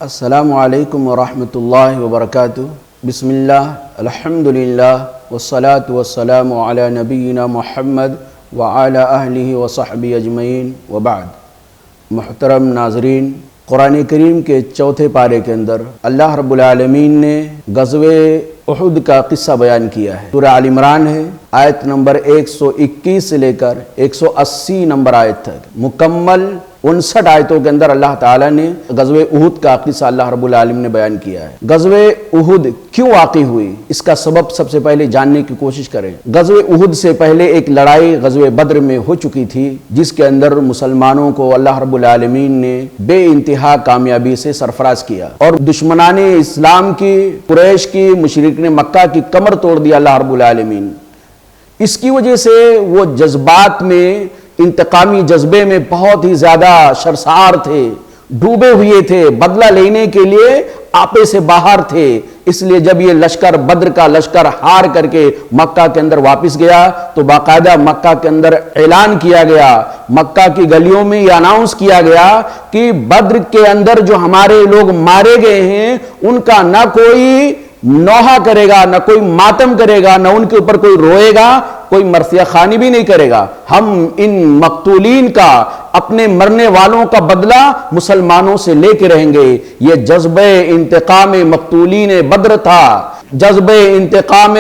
السلام علیکم ورحمۃ اللہ وبرکاتہ۔ بسم اللہ الحمدللہ والصلاة والسلام علی نبینا محمد وعلی اہلہ وصحبہ اجمعین وبعد۔ محترم ناظرین، قرآن کریم کے چوتھے پارے کے اندر اللہ رب العالمین نے غزوہ احد کا قصہ بیان کیا ہے۔ سورہ آل عمران ہے، آیت نمبر 121 سے لے کر 180 نمبر آیت تک مکمل 59 آیتوں کے اندر اللہ تعالیٰ نے غزوہ احد کا قصہ اللہ رب العالمین نے بیان کیا ہے۔ غزوہ احد کیوں واقع ہوئی، اس کا سبب سب سے پہلے جاننے کی کوشش کریں۔ غزوہ احد سے پہلے ایک لڑائی غزوہ بدر میں ہو چکی تھی، جس کے اندر مسلمانوں کو اللہ رب العالمین نے بے انتہا کامیابی سے سرفراز کیا اور دشمنان اسلام کی، قریش کی، مشرکین مکہ کی کمر توڑ دیا اللہ رب العالمین۔ اس کی وجہ سے وہ جذبات میں، انتقامی جذبے میں بہت ہی زیادہ شرسار تھے، ڈوبے ہوئے تھے، بدلہ لینے کے لیے آپے سے باہر تھے۔ اس لیے جب یہ لشکر، بدر کا لشکر ہار کر کے مکہ کے اندر واپس گیا تو باقاعدہ مکہ کے اندر اعلان کیا گیا، مکہ کی گلیوں میں یہ اناؤنس کیا گیا کہ بدر کے اندر جو ہمارے لوگ مارے گئے ہیں ان کا نہ کوئی نوحہ کرے گا، نہ کوئی ماتم کرے گا، نہ ان کے اوپر کوئی روئے گا، کوئی مرثیہ خوانی بھی نہیں کرے گا۔ ہم ان مقتولین کا، اپنے مرنے والوں کا بدلہ مسلمانوں سے لے کے رہیں گے۔ یہ جذبہ انتقام مقتولین بدر تھا، جذبہ انتقام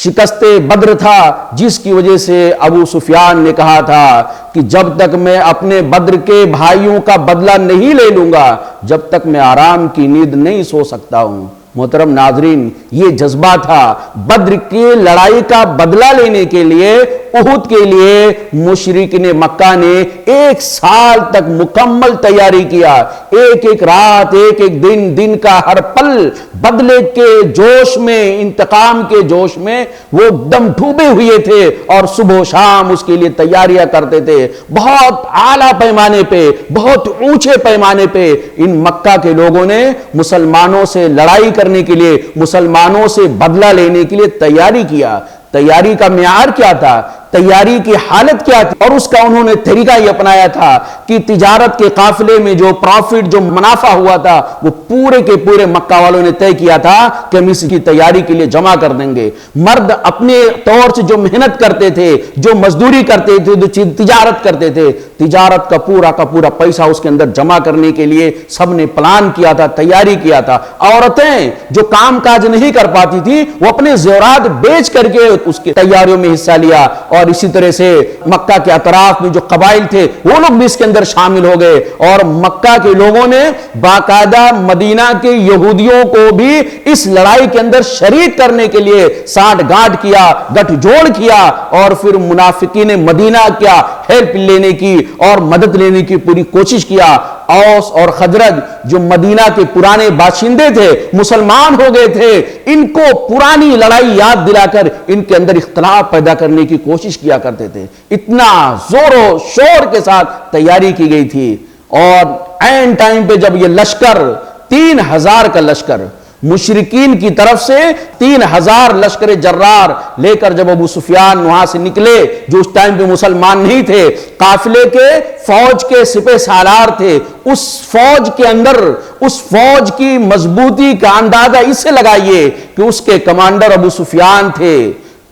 شکست بدر تھا، جس کی وجہ سے ابو سفیان نے کہا تھا کہ جب تک میں اپنے بدر کے بھائیوں کا بدلہ نہیں لے لوں گا، جب تک میں آرام کی نیند نہیں سو سکتا ہوں۔ محترم ناظرین، یہ جذبہ تھا۔ بدر کی لڑائی کا بدلہ لینے کے لیے، احد کے لیے مشرکین مکہ نے 1 سال تک مکمل تیاری کیا۔ ایک ایک رات، ایک ایک دن کا ہر پل بدلے کے جوش میں، انتقام کے جوش میں وہ دم ڈوبے ہوئے تھے اور صبح و شام اس کے لیے تیاریاں کرتے تھے۔ بہت اعلیٰ پیمانے پہ، بہت اونچے پیمانے پہ ان مکہ کے لوگوں نے مسلمانوں سے لڑائی کرنے کے لیے، مسلمانوں سے بدلہ لینے کے لیے تیاری کیا۔ تیاری کا معیار کیا تھا، تیاری کی حالت کیا تھی، اور اس کا انہوں نے طریقہ یہ اپنایا تھا کہ تجارت کے قافلے میں جو پروفٹ، جو منافع ہوا تھا، وہ پورے کے پورے مکہ والوں نے طے کیا تھا کہ ہم اس کی تیاری کے لیے جمع کر دیں گے۔ مرد اپنے طور سے جو محنت کرتے تھے، جو مزدوری کرتے تھے، جو تجارت کرتے تھے، تجارت کا پورا پیسہ اس کے اندر جمع کرنے کے لیے سب نے پلان کیا تھا، تیاری کیا تھا۔ عورتیں جو کام کاج نہیں کر پاتی تھی، وہ اپنے زیورات بیچ کر کے اس کی تیاریوں میں حصہ لیا، اور اسی طرح سے مکہ کے اطراف میں جو قبائل تھے وہ لوگ بھی اس کے اندر شامل ہو گئے، اور مکہ کے لوگوں نے باقاعدہ مدینہ کے یہودیوں کو بھی اس لڑائی کے اندر شریک کرنے کے لیے سانٹھ گانٹھ کیا، گٹھ جوڑ کیا، اور پھر منافقین مدینہ کیا ہیلپ لینے کی اور مدد لینے کی پوری کوشش کیا۔ اوس اور خزرج جو مدینہ کے پرانے باشندے تھے، مسلمان ہو گئے تھے، ان کو پرانی لڑائی یاد دلا کر ان کے اندر اختلاف پیدا کرنے کی کوشش کیا کرتے تھے۔ اتنا زور و شور کے ساتھ تیاری کی گئی تھی، اور عین ٹائم پہ جب یہ لشکر 3000 کا لشکر مشرکین کی طرف سے 3000 لشکر جرار لے کر جب ابو سفیان وہاں سے نکلے، جو اس ٹائم پہ مسلمان نہیں تھے، قافلے کے فوج کے سپہ سالار تھے، اس فوج کے اندر، اس فوج کی مضبوطی کا اندازہ اس سے لگائیے کہ اس کے کمانڈر ابو سفیان تھے،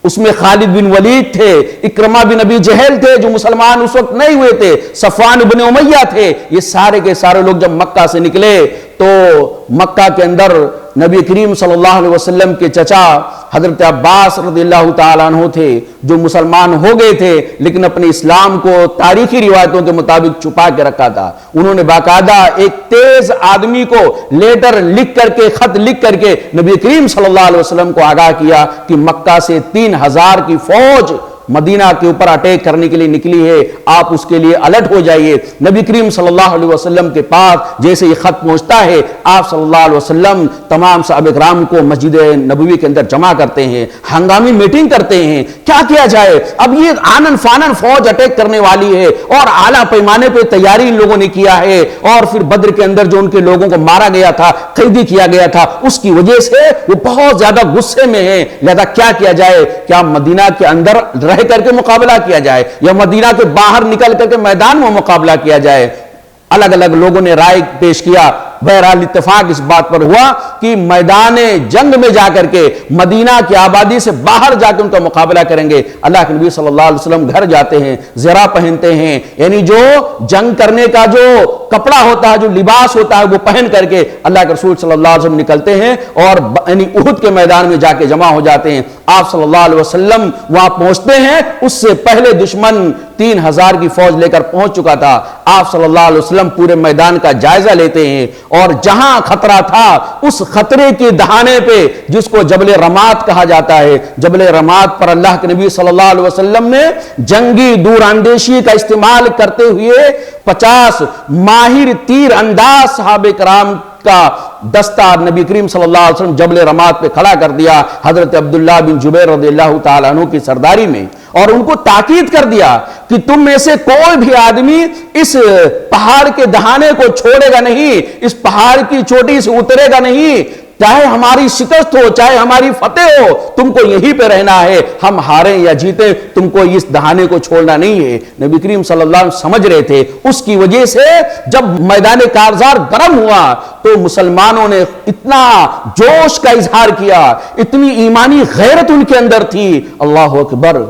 اس میں خالد بن ولید تھے، اکرمہ بن ابی جہل تھے جو مسلمان اس وقت نہیں ہوئے تھے، صفوان بن امیہ تھے۔ یہ سارے کے سارے لوگ جب مکہ سے نکلے تو مکہ کے اندر نبی کریم صلی اللہ علیہ وسلم کے چچا حضرت عباس رضی اللہ تعالیٰ عنہ تھے، جو مسلمان ہو گئے تھے لیکن اپنے اسلام کو تاریخی روایتوں کے مطابق چھپا کے رکھا تھا۔ انہوں نے باقاعدہ ایک تیز آدمی کو لیٹر لکھ کر کے، خط لکھ کر کے نبی کریم صلی اللہ علیہ وسلم کو آگاہ کیا کہ مکہ سے 3000 کی فوج مدینہ کے اوپر اٹیک کرنے کے لیے نکلی ہے، آپ اس کے لیے الرٹ ہو جائیے۔ نبی کریم صلی اللہ علیہ وسلم کے پاس جیسے یہ خط پہنچتا ہے، آپ صلی اللہ علیہ وسلم تمام صحابہ کرام کو مسجد نبوی کے اندر جمع کرتے ہیں، ہنگامی میٹنگ کرتے ہیں، کیا کیا جائے۔ اب یہ آنن فانن فوج اٹیک کرنے والی ہے، اور اعلیٰ پیمانے پہ تیاری ان لوگوں نے کیا ہے، اور پھر بدر کے اندر جو ان کے لوگوں کو مارا گیا تھا، قیدی کیا گیا تھا، اس کی وجہ سے وہ بہت زیادہ غصے میں ہیں۔ لہذا کیا کیا جائے، کیا مدینہ کے اندر رہ کر کے مقابلہ کیا جائے یا مدینہ کے باہر نکل کر کے میدان میں مقابلہ کیا جائے۔ الگ الگ لوگوں نے رائے پیش کیا۔ بہرحال اتفاق اس بات پر ہوا کہ میدان جنگ میں جا کر کے مدینہ کی آبادی سے باہر جا کے ان کا مقابلہ کریں گے۔ اللہ کے نبی صلی اللہ علیہ وسلم گھر جاتے ہیں، زرہ پہنتے ہیں، یعنی جو جنگ کرنے کا جو کپڑا ہوتا ہے، جو لباس ہوتا ہے، وہ پہن کر کے اللہ کے رسول صلی اللہ علیہ وسلم نکلتے ہیں اور یعنی احد کے میدان میں جا کے جمع ہو جاتے ہیں۔ آپ صلی اللہ علیہ وسلم وہاں پہنچتے ہیں، اس سے پہلے دشمن 3000 کی فوج لے کر پہنچ چکا تھا۔ آپ صلی اللہ علیہ وسلم پورے میدان کا جائزہ لیتے ہیں اور جہاں خطرہ تھا اس خطرے کے دہانے پہ، جس کو جبل رمات کہا جاتا ہے، جبل رمات پر اللہ کے نبی صلی اللہ علیہ وسلم نے جنگی دور اندیشی کا استعمال کرتے ہوئے 50 ماہر تیر انداز صحابہ کرام کا دستہ نبی کریم صلی اللہ علیہ وسلم جبل رمات پہ کھڑا کر دیا حضرت عبداللہ بن جبیر رضی اللہ تعالیٰ عنہ کی سرداری میں، اور ان کو تاکید کر دیا کہ تم میں سے کوئی بھی آدمی اس پہاڑ کے دہانے کو چھوڑے گا نہیں، اس پہاڑ کی چوٹی سے اترے گا نہیں، چاہے ہماری شکست ہو، چاہے ہماری فتح ہو، تم کو یہیں پہ رہنا ہے، ہم ہاریں یا جیتے تم کو اس دہانے کو چھوڑنا نہیں ہے۔ نبی کریم صلی اللہ علیہ وسلم سمجھ رہے تھے، اس کی وجہ سے جب میدان کارزار گرم ہوا تو مسلمانوں نے اتنا جوش کا اظہار کیا، اتنی ایمانی غیرت ان کے اندر تھی۔ اللہ اکبر،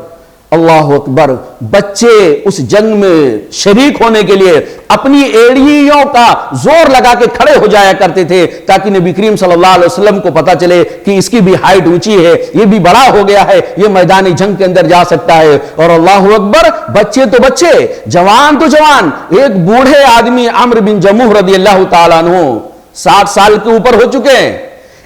اللہ اکبر، بچے اس جنگ میں شریک ہونے کے لیے اپنی ایڑیوں کا زور لگا کے کھڑے ہو جایا کرتے تھے تاکہ نبی کریم صلی اللہ علیہ وسلم کو پتا چلے کہ اس کی بھی ہائٹ اونچی ہے، یہ بھی بڑا ہو گیا ہے، یہ میدان جنگ کے اندر جا سکتا ہے۔ اور اللہ اکبر، بچے تو بچے، جوان تو جوان، ایک بوڑھے آدمی عمرو بن جموح رضی اللہ تعالیٰ عنہ 60 سال کے اوپر ہو چکے ہیں،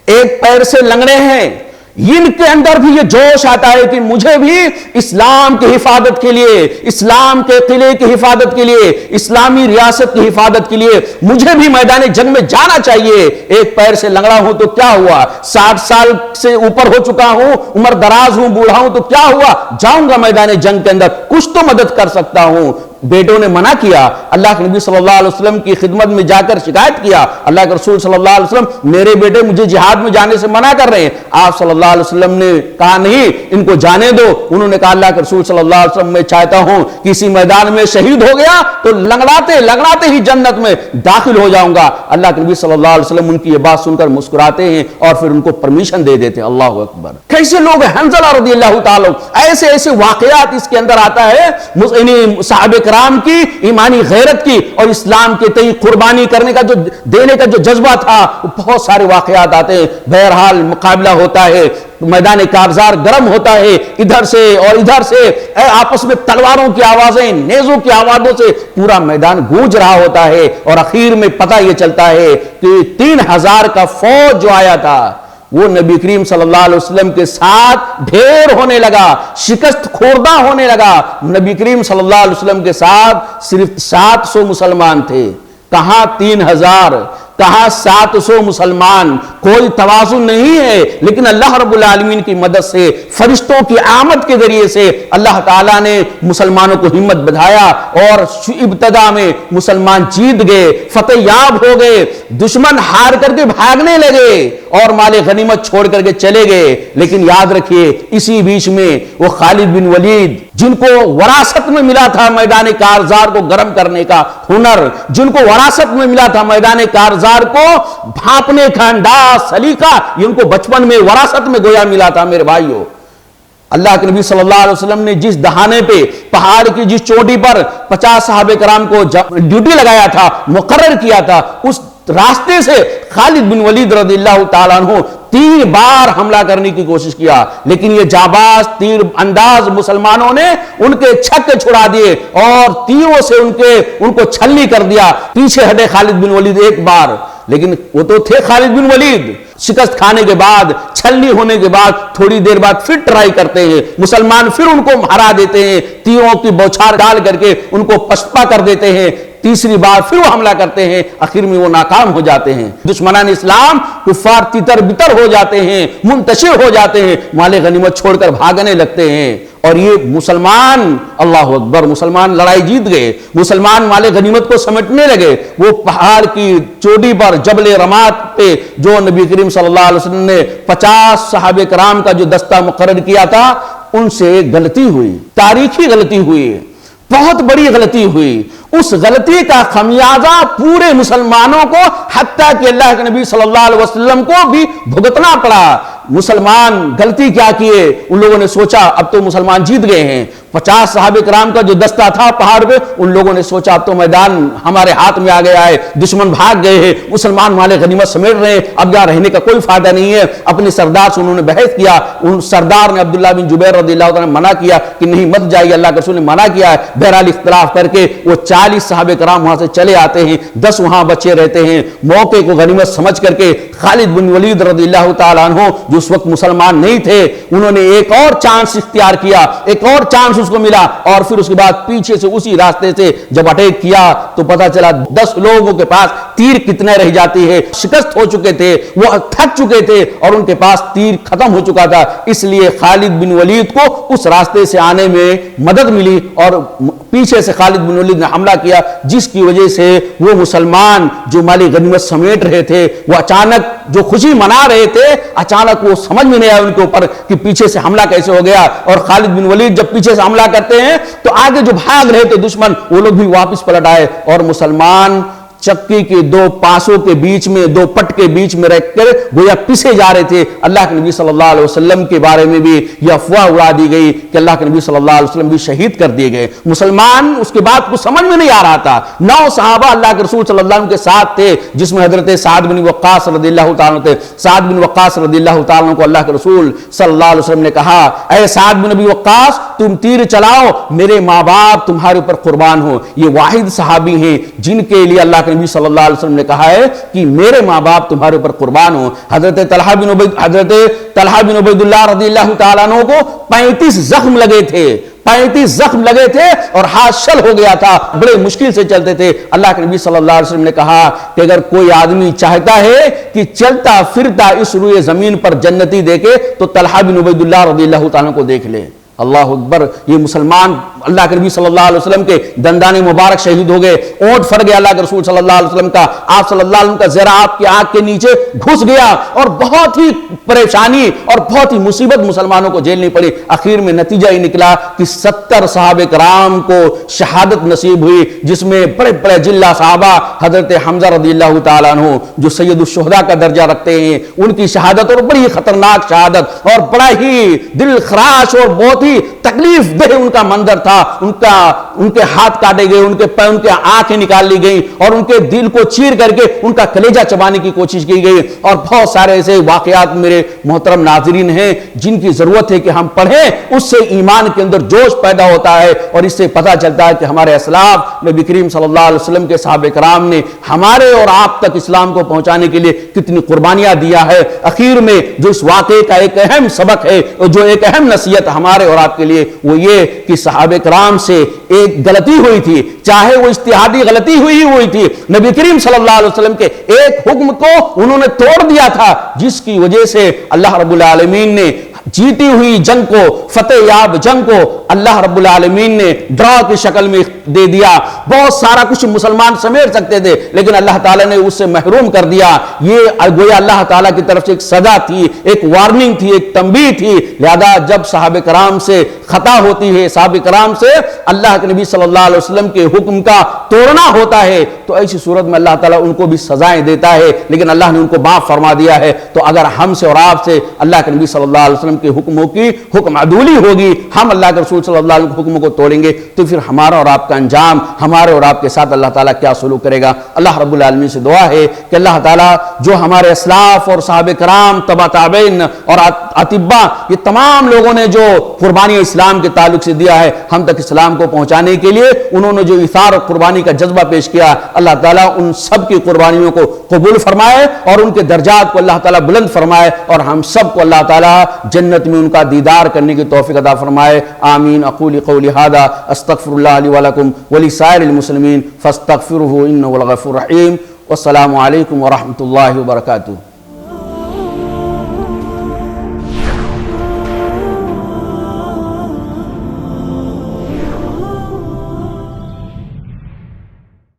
ایک پیر سے لنگڑے ہیں، ان کے اندر بھی یہ جوش آتا ہے کہ مجھے بھی اسلام کی حفاظت کے لیے، اسلام کے قلعے کی حفاظت کے لیے، اسلامی ریاست کی حفاظت کے لیے مجھے بھی میدان جنگ میں جانا چاہیے۔ ایک پیر سے لنگڑا ہوں تو کیا ہوا، 60 سال سے اوپر ہو چکا ہوں، عمر دراز ہوں، بوڑھا ہوں تو کیا ہوا، جاؤں گا میدان جنگ کے اندر، کچھ تو مدد کر سکتا ہوں۔ بیٹوں نے منع کیا، اللہ کے نبی صلی اللہ علیہ وسلم کی خدمت میں جا کر شکایت کیا، اللہ کے رسول صلی اللہ علیہ وسلم میرے بیٹے مجھے جہاد میں جانے سے منع کر رہے ہیں۔ آپ صلی اللہ علیہ وسلم نے کہا نہیں، ان کو جانے دو۔ انہوں نے کہا اللہ کے رسول صلی اللہ علیہ وسلم میں چاہتا ہوں کسی میدان میں شہید ہو گیا تو لنگڑاتے ہی جنت میں داخل ہو جاؤں گا۔ اللہ کے نبی صلی اللہ علیہ وسلم ان کی یہ بات سن کر مسکراتے ہیں اور پھر ان کو پرمیشن دے دیتے ہیں۔ اللہ اکبر، کیسے لوگ ہیں، حنظلہ رضی اللہ تعالیٰ، ایسے واقعات اس کے اندر آتا ہے، صحابہ کرام کی ایمانی غیرت کی اور اسلام کے تئیں قربانی کرنے کا، جو دینے کا جو جذبہ تھا، بہت سارے واقعات آتے ہیں۔ بہرحال مقابلہ ہوتا ہے، میدان کارزار گرم ہوتا ہے، ادھر سے اور ادھر سے آپس میں تلواروں کی آوازیں، نیزوں کی آوازوں سے پورا میدان گونج رہا ہوتا ہے، اور اخیر میں پتہ یہ چلتا ہے کہ 3000 کا فوج جو آیا تھا وہ نبی کریم صلی اللہ علیہ وسلم کے ساتھ ڈھیر ہونے لگا، شکست خوردہ ہونے لگا۔ نبی کریم صلی اللہ علیہ وسلم کے ساتھ صرف 700 مسلمان تھے، کہاں 3000، کہاں 700 مسلمان، کوئی توازن نہیں ہے۔ لیکن اللہ رب العالمین کی مدد سے، فرشتوں کی آمد کے ذریعے سے اللہ تعالیٰ نے مسلمانوں کو ہمت بڑھایا اور ابتدا میں مسلمان جیت گئے، فتح یاب ہو گئے، دشمن ہار کر کے بھاگنے لگے اور مال غنیمت چھوڑ کر کے چلے گئے۔ لیکن یاد رکھیے، اسی بیچ میں وہ خالد بن ولید، جن کو وراثت میں ملا تھا میدان کارزار کو گرم کرنے کا ہنر، جن کو وراثت میں ملا تھا میدان کارزار کو بھانپنے کا انداز، سلیقہ، یہ ان کو بچپن میں وراثت میں گویا ملا تھا۔ میرے بھائیو، اللہ کے نبی صلی اللہ علیہ وسلم نے جس دہانے پہ، پہاڑ کی جس چوٹی پر 50 صحابہ کرام کو ڈیوٹی لگایا تھا، مقرر کیا تھا، اس راستے سے خالد بن ولید رضی اللہ تعالیٰ عنہ 3 بار حملہ کرنے کی کوشش کیا، لیکن یہ جاباز تیر انداز مسلمانوں نے ان کے چھکے چھڑا دیے اور تیروں سے ان کو چھلنی کر دیا۔ پیچھے ہٹے خالد بن ولید ایک بار، لیکن وہ تو تھے خالد بن ولید، شکست کھانے کے بعد، چھلنی ہونے کے بعد تھوڑی دیر بعد پھر ٹرائی کرتے ہیں، مسلمان پھر ان کو ہرا دیتے ہیں، تیروں کی بوچھار ڈال کر کے ان کو پشپا کر دیتے ہیں۔ تیسری بار پھر وہ حملہ کرتے ہیں، آخر میں وہ ناکام ہو جاتے ہیں۔ دشمنان اسلام کفار تتر بتر ہو جاتے ہیں، منتشر ہو جاتے ہیں، مال غنیمت چھوڑ کر بھاگنے لگتے ہیں، اور یہ مسلمان، اللہ اکبر، مسلمان لڑائی جیت گئے، مسلمان مال غنیمت کو سمیٹنے لگے۔ وہ پہاڑ کی چوٹی پر جبل رمات پہ جو نبی کریم صلی اللہ علیہ وسلم نے 50 صحابہ کرام کا جو دستہ مقرر کیا تھا، ان سے غلطی ہوئی، تاریخی غلطی ہوئی، بہت بڑی غلطی ہوئی۔ اس غلطی کا خمیازہ پورے مسلمانوں کو حتیٰ کہ اللہ کے نبی صلی اللہ علیہ وسلم کو بھی بھگتنا پڑا۔ مسلمان غلطی کیا کیے؟ ان لوگوں نے سوچا اب تو مسلمان جیت گئے ہیں، 50 صحابہ کرام کا جو دستہ تھا پہاڑ پہ، ان لوگوں نے سوچا اب تو میدان ہمارے ہاتھ میں آ گیا ہے، دشمن بھاگ گئے ہیں، مسلمان مالے غنیمت سمیٹ رہے ہیں، اب یہاں رہنے کا کوئی فائدہ نہیں ہے۔ اپنے سردار سے انہوں نے بحث کیا، ان سردار نے عبداللہ بن جبیر رضی اللہ عنہ نے منع کیا کہ نہیں مت جائیے، اللہ کے رسول نے منع کیا ہے۔ بہرحال اختلاف کر کے وہ 40 صحابہ کرام وہاں سے چلے آتے ہیں، 10 وہاں بچے رہتے ہیں۔ موقع کو غنیمت سمجھ کر کے خالد بن ولید رضی اللہ تعالیٰ عنہ جو اس وقت مسلمان نہیں تھے، انہوں نے ایک اور چانس اختیار کیا، ایک اور چانس اس کو ملا، اور پھر اس کے بعد پیچھے سے اسی راستے سے جب اٹیک کیا تو پتا چلا 10 لوگوں کے پاس تیر کتنے رہ جاتی ہے، شکست ہو چکے تھے، وہ تھک چکے تھے اور ان کے پاس تیر ختم ہو چکا تھا۔ اس لیے خالد بن ولید کو اس راستے سے آنے میں مدد ملی اور پیچھے سے خالد بن ولید نے حملہ کیا، جس کی وجہ سے وہ مسلمان جو مالی غنیمت سمیٹ رہے تھے، وہ اچانک جو خوشی منا رہے تھے، اچانک وہ سمجھ میں نہیں آیا ان کے اوپر کہ پیچھے سے حملہ کیسے ہو گیا۔ اور خالد بن ولید جب پیچھے سے حملہ کرتے ہیں تو آگے جو بھاگ رہے تھے دشمن، وہ لوگ بھی واپس پلٹ آئے اور مسلمان چکی کے 2 پاسوں کے بیچ میں، 2 پٹ کے بیچ میں رکھ کر گویا پسے جا رہے تھے۔ اللہ کے نبی صلی اللہ علیہ وسلم کے بارے میں بھی یہ افواہ اڑا دی گئی کہ اللہ کے نبی صلی اللہ علیہ وسلم بھی شہید کر دیے گئے۔ مسلمان اس کے بعد کچھ سمجھ میں نہیں آ رہا تھا۔ 9 صحابہ اللہ کے رسول صلی اللہ علیہ وسلم کے ساتھ تھے، جس میں حضرت سعد بن وقاص رضی اللہ تعالیٰ تھے۔ سعد بن وقاص رضی اللہ تعالیٰ کو اللہ کے رسول صلی اللہ علیہ وسلم نے کہا، اے سعد بن ابی وقاص تم تیر چلاؤ، میرے ماں باپ تمہارے اوپر قربان ہو۔ یہ واحد صحابی ہیں جن کے لیے اللہ کے نبی صلی اللہ علیہ وسلم نے کہا ہے کہ میرے ماں باپ تمہارے اوپر قربان ہوں۔ حضرت طلحہ بن عبید اللہ رضی اللہ تعالیٰ عنہ کو 35 زخم لگے تھے، 35 زخم لگے تھے اور ہاتھ شل ہو گیا تھا، بڑے مشکل سے چلتے تھے۔ اللہ کے نبی صلی اللہ علیہ وسلم نے کہا کہ اگر کوئی آدمی چاہتا ہے کہ چلتا پھرتا اس روئے زمین پر جنتی دیکھے تو طلحہ بن عبید اللہ رضی اللہ تعالیٰ کو دیکھ لے۔ اللہ اکبر! یہ مسلمان اللہ کے نبی صلی اللہ علیہ وسلم کے دندان مبارک شہید ہو گئے، اونٹ پھٹ گیا اللہ کے رسول صلی اللہ علیہ وسلم کا، آپ صلی اللہ علیہ وسلم کا زرہ آپ کی آنکھ کے نیچے گھس گیا اور بہت ہی پریشانی اور بہت ہی مصیبت مسلمانوں کو جھیلنی پڑی۔ آخر میں نتیجہ ہی نکلا کہ 70 صحابہ کرام کو شہادت نصیب ہوئی، جس میں بڑے بڑے جلہ صحابہ حضرت حمزہ رضی اللہ تعالیٰ عنہ جو سید الشہداء کا درجہ رکھتے ہیں، ان کی شہادت اور بڑی خطرناک شہادت اور بڑا ہی دل خراش اور بہت ہی تکلیف دہ ان کا منظر تھا۔ ان کے ہاتھ کاٹے گئے، ان کے آنکھیں نکال لی گئیں اور ان کے دل کو چیر کر کے ان کا کلیجہ چبانے کی کوشش کی گئی، اور بہت سارے ایسے واقعات میرے محترم ناظرین ہیں جن کی ضرورت ہے کہ ہم پڑھیں، اس سے ایمان کے اندر جوش پیدا ہوتا ہے اور اس سے پتہ چلتا ہے کہ ہمارے اسلاف نبی کریم صلی اللہ علیہ وسلم کے صحابہ کرام نے ہمارے اور آپ تک اسلام کو پہنچانے کے لیے کتنی قربانیاں دیا ہے۔ اخیر میں جو اس واقعے کا ایک اہم سبق ہے اور جو ایک اہم نصیحت ہمارے اور آپ کے لیے، وہ یہ کہ صحابہ کرام سے ایک غلطی ہوئی تھی، چاہے وہ اجتہادی غلطی ہوئی تھی، نبی کریم صلی اللہ علیہ وسلم کے ایک حکم کو انہوں نے توڑ دیا تھا، جس کی وجہ سے اللہ رب العالمین نے جیتی ہوئی جنگ کو، فتح یاب جنگ کو اللہ رب العالمین نے ڈرا کی شکل میں دے دیا۔ بہت سارا کچھ مسلمان سمیٹ سکتے تھے لیکن اللہ تعالیٰ نے اس سے محروم کر دیا۔ یہ گویا اللہ تعالیٰ کی طرف سے ایک سزا تھی، ایک وارننگ تھی، ایک تنبیہ تھی۔ لہذا جب صحابہ کرام سے خطا ہوتی ہے، صحابہ کرام سے اللہ کے نبی صلی اللہ علیہ وسلم کے حکم کا توڑنا ہوتا ہے، تو ایسی صورت میں اللہ تعالیٰ ان کو بھی سزائیں دیتا ہے، لیکن اللہ نے ان کو معاف فرما دیا ہے۔ تو اگر ہم سے اور آپ سے اللہ کے نبی صلی اللہ علیہ وسلم کے حکموں کی حکم عدولی ہوگی، ہم اللہ کے رسول صلی اللہ علیہ وسلم کے حکموں کو توڑیں گے، تو پھر ہمارا اور آپ کا انجام، ہمارے اور آپ کے ساتھ اللہ تعالیٰ کیا سلوک کرے گا۔ اللہ رب العالمین سے دعا ہے کہ اللہ تعالیٰ جو ہمارے اسلاف اور صحابہ کرام، تبع تابعین اور اتباع، یہ تمام لوگوں نے جو قربانی اسلام کے تعلق سے دیا ہے، ہم تک اسلام کو پہنچانے کے لیے انہوں نے جو ایثار اور قربانی کا جذبہ پیش کیا، اللہ تعالیٰ ان سب کی قربانیوں کو قبول فرمائے اور ان کے درجات کو اللہ تعالیٰ بلند فرمائے، اور ہم سب کو اللہ تعالیٰ جنت میں ان کا دیدار کرنے کی توفیق عطا فرمائے۔ آمین۔ اقول قولی ھذا استغفر اللہ لی ولکم ولسائر المسلمین فاستغفروہ انہ هو الغفور الرحیم۔ والسلام علیکم ورحمۃ اللہ وبرکاتہ۔